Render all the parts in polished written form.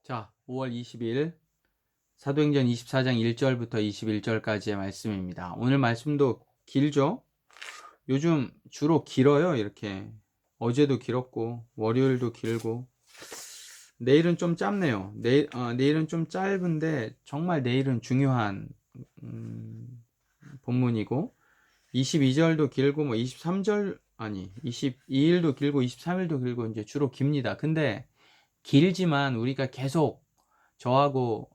자, 5월 20일 사도행전 24장 1절부터 21절까지의 말씀입니다. 오늘 말씀도 길죠? 요즘 주로 길어요, 이렇게. 어제도 길었고, 월요일도 길고, 내일은 좀 짧네요. 내일은 좀 짧은데, 정말 내일은 중요한, 본문이고, 22절도 길고, 23절, 22일도 길고, 23일도 길고, 이제 주로 깁니다. 근데, 길지만 우리가 계속 저하고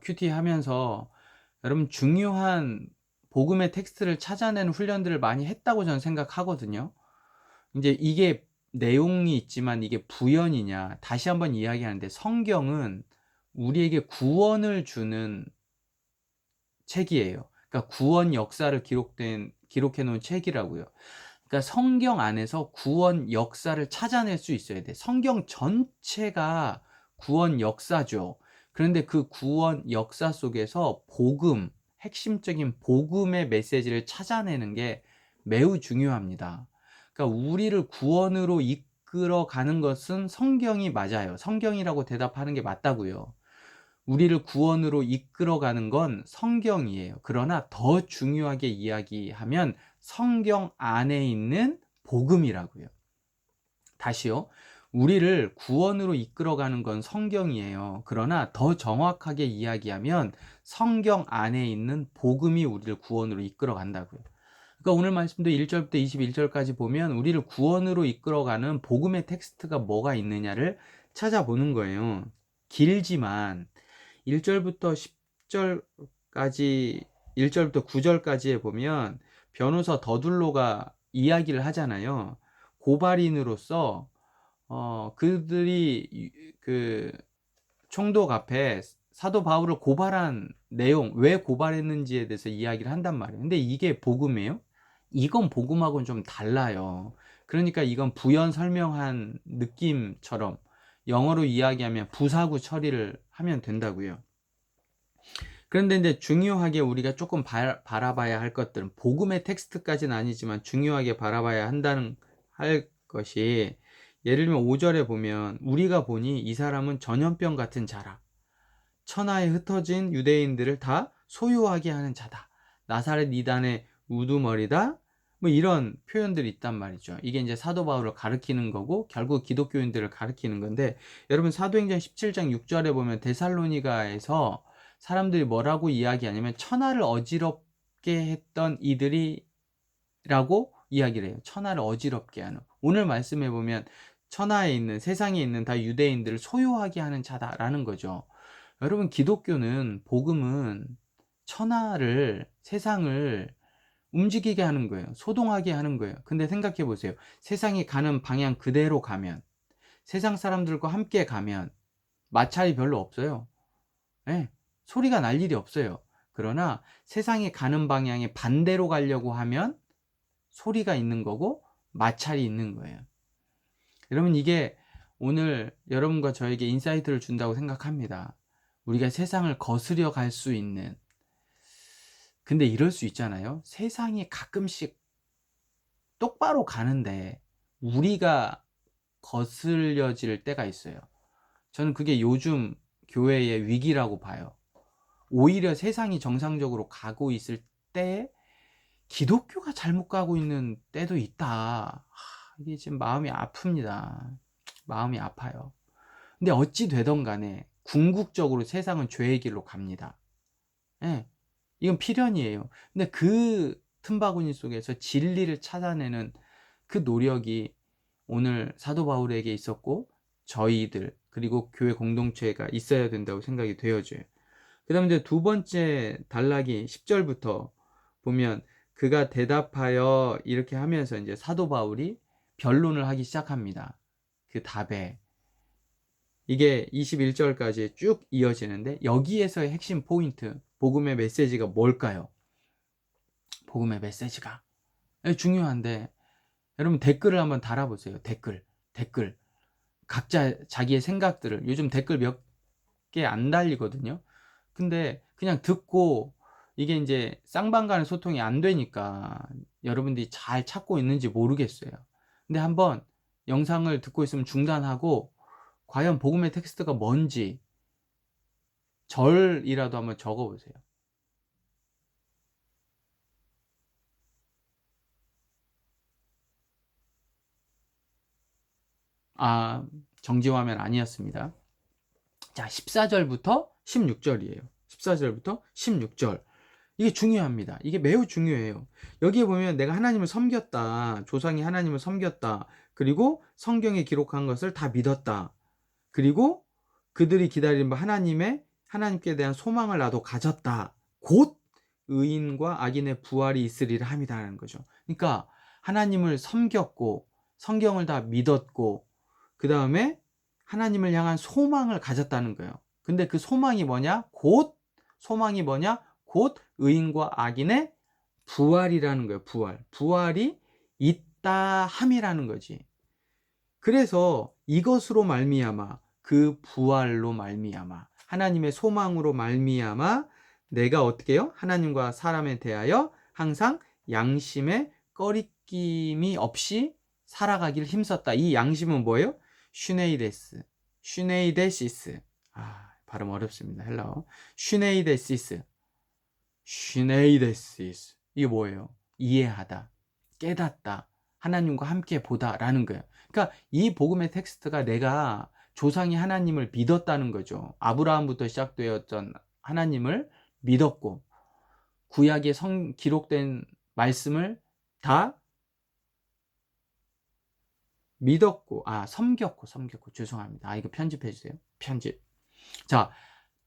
큐티 하면서 여러분 중요한 복음의 텍스트를 찾아내는 훈련들을 많이 했다고 저는 생각하거든요. 이제 이게 내용이 있지만 이게 부연이냐, 다시 한번 이야기하는데, 성경은 우리에게 구원을 주는 책이에요. 그러니까 구원 역사를 기록해 놓은 책이라고요. 그러니까 성경 안에서 구원 역사를 찾아낼 수 있어야 돼. 성경 전체가 구원 역사죠. 그런데 그 구원 역사 속에서 복음, 핵심적인 복음의 메시지를 찾아내는 게 매우 중요합니다. 그러니까 우리를 구원으로 이끌어 가는 것은 성경이 맞아요. 성경이라고 대답하는 게 맞다고요. 우리를 구원으로 이끌어가는 건 성경이에요. 그러나 더 중요하게 이야기하면 성경 안에 있는 복음이라고요. 다시요. 우리를 구원으로 이끌어가는 건 성경이에요. 그러나 더 정확하게 이야기하면 성경 안에 있는 복음이 우리를 구원으로 이끌어간다고요. 그러니까 오늘 말씀도 1절부터 21절까지 보면 우리를 구원으로 이끌어가는 복음의 텍스트가 뭐가 있느냐를 찾아보는 거예요. 길지만 1절부터 10절까지, 1절부터 9절까지에 보면 변호사 더둘로가 이야기를 하잖아요. 고발인으로서 그들이 그 총독 앞에 사도 바울을 고발한 내용, 왜 고발했는지에 대해서 이야기를 한단 말이에요. 근데 이게 복음이에요? 이건 복음하고는 좀 달라요. 그러니까 이건 부연 설명한 느낌처럼 영어로 이야기하면 부사구 처리를 하면 된다고요. 그런데 이제 중요하게 우리가 조금 바라봐야 할 것들은, 복음의 텍스트까지는 아니지만 중요하게 바라봐야 할 것이, 예를 들면 5절에 보면 우리가 보니 이 사람은 전염병 같은 자라, 천하에 흩어진 유대인들을 다 소유하게 하는 자다, 나사렛 이단의 우두머리다, 뭐 이런 표현들이 있단 말이죠. 이게 이제 사도 바울을 가리키는 거고 결국 기독교인들을 가리키는 건데, 여러분 사도행전 17장 6절에 보면 데살로니가에서 사람들이 뭐라고 이야기하냐면 천하를 어지럽게 했던 이들이 라고 이야기를 해요. 천하를 어지럽게 하는. 오늘 말씀해 보면 천하에 있는, 세상에 있는 다 유대인들을 소유하게 하는 자다라는 거죠. 여러분, 기독교는, 복음은 천하를, 세상을 움직이게 하는 거예요. 소동하게 하는 거예요. 근데 생각해 보세요. 세상이 가는 방향 그대로 가면, 세상 사람들과 함께 가면 마찰이 별로 없어요. 예, 소리가 날 일이 없어요. 그러나 세상이 가는 방향에 반대로 가려고 하면 소리가 있는 거고 마찰이 있는 거예요. 여러분, 이게 오늘 여러분과 저에게 인사이트를 준다고 생각합니다. 우리가 세상을 거스려 갈 수 있는, 근데 이럴 수 있잖아요. 세상이 가끔씩 똑바로 가는데 우리가 거슬려질 때가 있어요. 저는 그게 요즘 교회의 위기라고 봐요. 오히려 세상이 정상적으로 가고 있을 때에 기독교가 잘못 가고 있는 때도 있다. 이게 지금 마음이 아픕니다. 마음이 아파요. 근데 어찌 되던 간에 궁극적으로 세상은 죄의 길로 갑니다. 예, 이건 필연이에요. 근데 그 틈바구니 속에서 진리를 찾아내는 그 노력이 오늘 사도 바울에게 있었고, 저희들 그리고 교회 공동체가 있어야 된다고 생각이 되어져요. 그 다음에 이제 두 번째 단락이 10절부터 보면, 그가 대답하여 이렇게 하면서 이제 사도 바울이 변론을 하기 시작합니다. 그 답에. 이게 21절까지 쭉 이어지는데, 여기에서의 핵심 포인트, 복음의 메시지가 뭘까요? 복음의 메시지가 중요한데, 여러분 댓글을 한번 달아보세요. 댓글. 각자 자기의 생각들을, 요즘 댓글 몇 개 안 달리거든요. 근데 그냥 듣고, 이게 이제 쌍방 간의 소통이 안 되니까 여러분들이 잘 찾고 있는지 모르겠어요. 근데 한번 영상을 듣고 있으면 중단하고 과연 복음의 텍스트가 뭔지, 절이라도 한번 적어 보세요. 아, 정지화면 아니었습니다. 자, 14절부터 16절이에요. 14절부터 16절. 이게 중요합니다. 이게 매우 중요해요. 여기에 보면 내가 하나님을 섬겼다. 조상이 하나님을 섬겼다. 그리고 성경에 기록한 것을 다 믿었다. 그리고 그들이 기다리는 하나님께 대한 소망을 나도 가졌다. 곧 의인과 악인의 부활이 있으리라 함이다라는 거죠. 그러니까 하나님을 섬겼고 성경을 다 믿었고 그 다음에 하나님을 향한 소망을 가졌다는 거예요. 근데 그 소망이 뭐냐? 곧 의인과 악인의 부활이라는 거예요. 부활이 있다 함이라는 거지. 그래서 이것으로 말미암아, 그 부활로 말미암아, 하나님의 소망으로 말미암아 내가 어떻게 해요? 하나님과 사람에 대하여 항상 양심에 꺼리낌이 없이 살아가기를 힘썼다. 이 양심은 뭐예요? 슈네이데시스. 아, 발음 어렵습니다. 헬라어. 슈네이데시스. 이게 뭐예요? 이해하다, 깨닫다, 하나님과 함께 보다라는 거예요. 그러니까 이 복음의 텍스트가 내가 조상이 하나님을 믿었다는 거죠. 아브라함부터 시작되었던 하나님을 믿었고 구약에 기록된 말씀을 다 믿었고 섬겼고 죄송합니다. 이거 편집해 주세요. 편집. 자,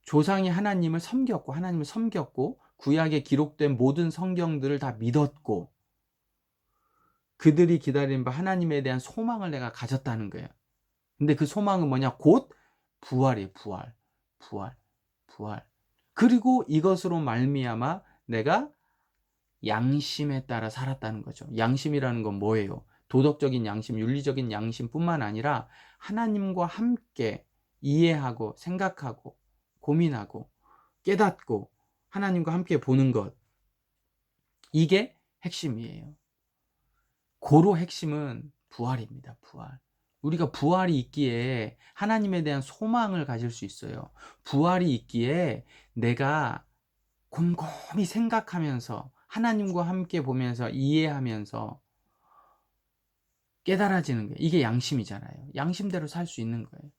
조상이 하나님을 섬겼고 구약에 기록된 모든 성경들을 다 믿었고 그들이 기다리는 바 하나님에 대한 소망을 내가 가졌다는 거예요. 근데 그 소망은 뭐냐? 곧 부활이에요. 부활. 그리고 이것으로 말미암아 내가 양심에 따라 살았다는 거죠. 양심이라는 건 뭐예요? 도덕적인 양심, 윤리적인 양심뿐만 아니라 하나님과 함께 이해하고 생각하고 고민하고 깨닫고 하나님과 함께 보는 것. 이게 핵심이에요. 고로 핵심은 부활입니다. 우리가 부활이 있기에 하나님에 대한 소망을 가질 수 있어요. 부활이 있기에 내가 곰곰이 생각하면서 하나님과 함께 보면서 이해하면서 깨달아지는 거예요. 이게 양심이잖아요. 양심대로 살 수 있는 거예요.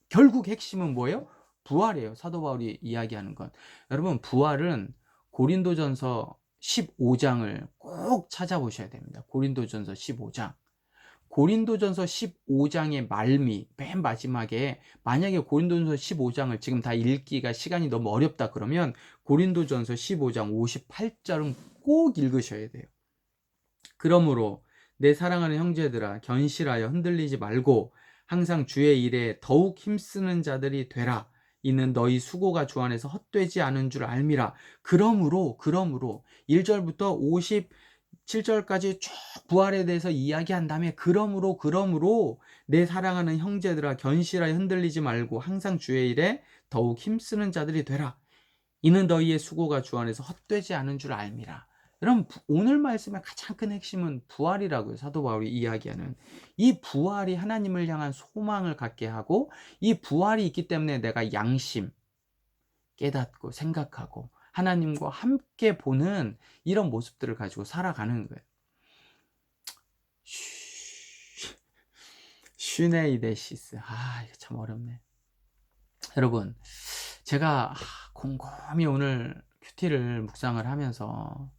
결국 핵심은 뭐예요? 부활이에요. 사도 바울이 이야기하는 건. 여러분, 부활은 고린도전서 15장을 꼭 찾아보셔야 됩니다. 고린도전서 15장. 고린도전서 15장의 맨 마지막에 만약에 고린도전서 15장을 지금 다 읽기가 시간이 너무 어렵다 그러면 고린도전서 15장 58절은 꼭 읽으셔야 돼요. 그러므로 내 사랑하는 형제들아 견실하여 흔들리지 말고 항상 주의 일에 더욱 힘쓰는 자들이 되라. 이는 너희 수고가 주 안에서 헛되지 않은 줄 알미라. 그러므로 1절부터 57절까지 쭉 부활에 대해서 이야기한 다음에 그러므로 내 사랑하는 형제들아 견실하여 흔들리지 말고 항상 주의 일에 더욱 힘쓰는 자들이 되라. 이는 너희의 수고가 주 안에서 헛되지 않은 줄 알미라. 여러분, 오늘 말씀의 가장 큰 핵심은 부활이라고요. 사도 바울이 이야기하는 이 부활이 하나님을 향한 소망을 갖게 하고 이 부활이 있기 때문에 내가 양심 깨닫고 생각하고 하나님과 함께 보는 이런 모습들을 가지고 살아가는 거예요. 슈네이데시스. 이거 참 어렵네. 여러분, 제가 곰곰이 오늘 큐티를 묵상을 하면서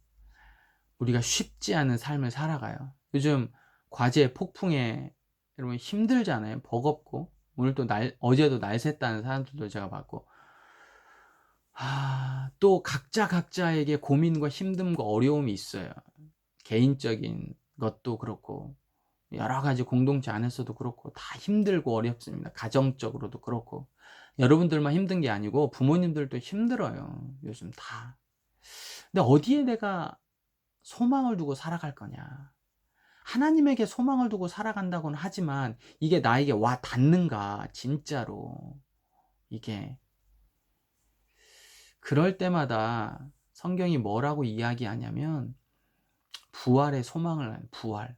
우리가 쉽지 않은 삶을 살아가요. 요즘 과제 폭풍에 여러분 힘들잖아요. 버겁고 오늘 또 어제도 날 샜다는 사람들도 제가 봤고 또 각자에게 고민과 힘듦과 어려움이 있어요. 개인적인 것도 그렇고 여러 가지 공동체 안에서도 그렇고 다 힘들고 어렵습니다. 가정적으로도 그렇고 여러분들만 힘든 게 아니고 부모님들도 힘들어요. 요즘 다. 근데 어디에 내가 소망을 두고 살아갈 거냐? 하나님에게 소망을 두고 살아간다고는 하지만 이게 나에게 와 닿는가? 진짜로 이게 그럴 때마다 성경이 뭐라고 이야기하냐면 부활의 소망을 부활.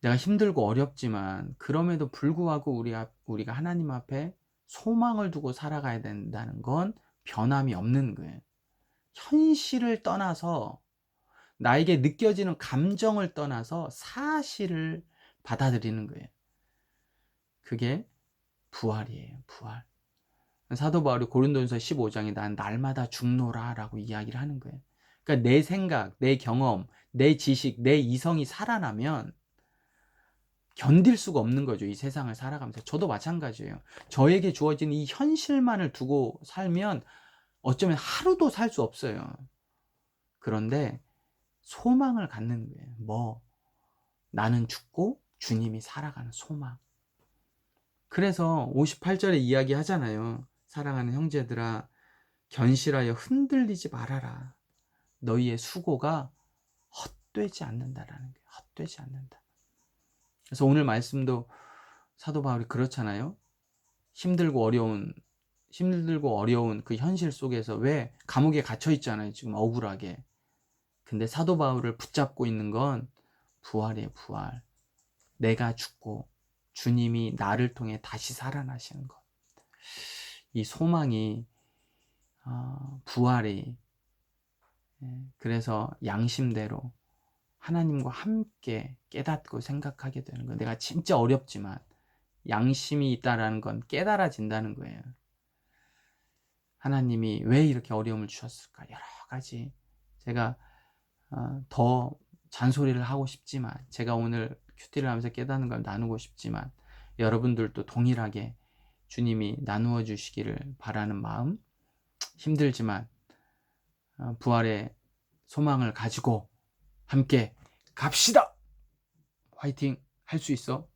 내가 힘들고 어렵지만 그럼에도 불구하고 우리가 하나님 앞에 소망을 두고 살아가야 된다는 건 변함이 없는 거예요. 현실을 떠나서 나에게 느껴지는 감정을 떠나서 사실을 받아들이는 거예요. 그게 부활이에요. 부활. 사도 바울이 고린도전서 15장에 난 날마다 죽노라 라고 이야기를 하는 거예요. 그러니까 내 생각, 내 경험, 내 지식, 내 이성이 살아나면 견딜 수가 없는 거죠. 이 세상을 살아가면서. 저도 마찬가지예요. 저에게 주어진 이 현실만을 두고 살면 어쩌면 하루도 살 수 없어요. 그런데 소망을 갖는 거예요. 뭐? 나는 죽고 주님이 살아가는 소망. 그래서 58절에 이야기 하잖아요. 사랑하는 형제들아, 견실하여 흔들리지 말아라. 너희의 수고가 헛되지 않는다라는 거예요. 헛되지 않는다. 그래서 오늘 말씀도 사도 바울이 그렇잖아요. 힘들고 어려운 그 현실 속에서 왜 감옥에 갇혀 있잖아요. 지금 억울하게. 근데 사도 바울을 붙잡고 있는 건 부활이에요. 부활. 내가 죽고 주님이 나를 통해 다시 살아나시는 것. 이 소망이 부활이 그래서 양심대로 하나님과 함께 깨닫고 생각하게 되는 거예요. 내가 진짜 어렵지만 양심이 있다라는 건 깨달아진다는 거예요. 하나님이 왜 이렇게 어려움을 주셨을까? 여러 가지 제가 더 잔소리를 하고 싶지만, 제가 오늘 큐티를 하면서 깨닫는 걸 나누고 싶지만, 여러분들도 동일하게 주님이 나누어 주시기를 바라는 마음, 힘들지만 부활의 소망을 가지고 함께 갑시다. 화이팅. 할 수 있어.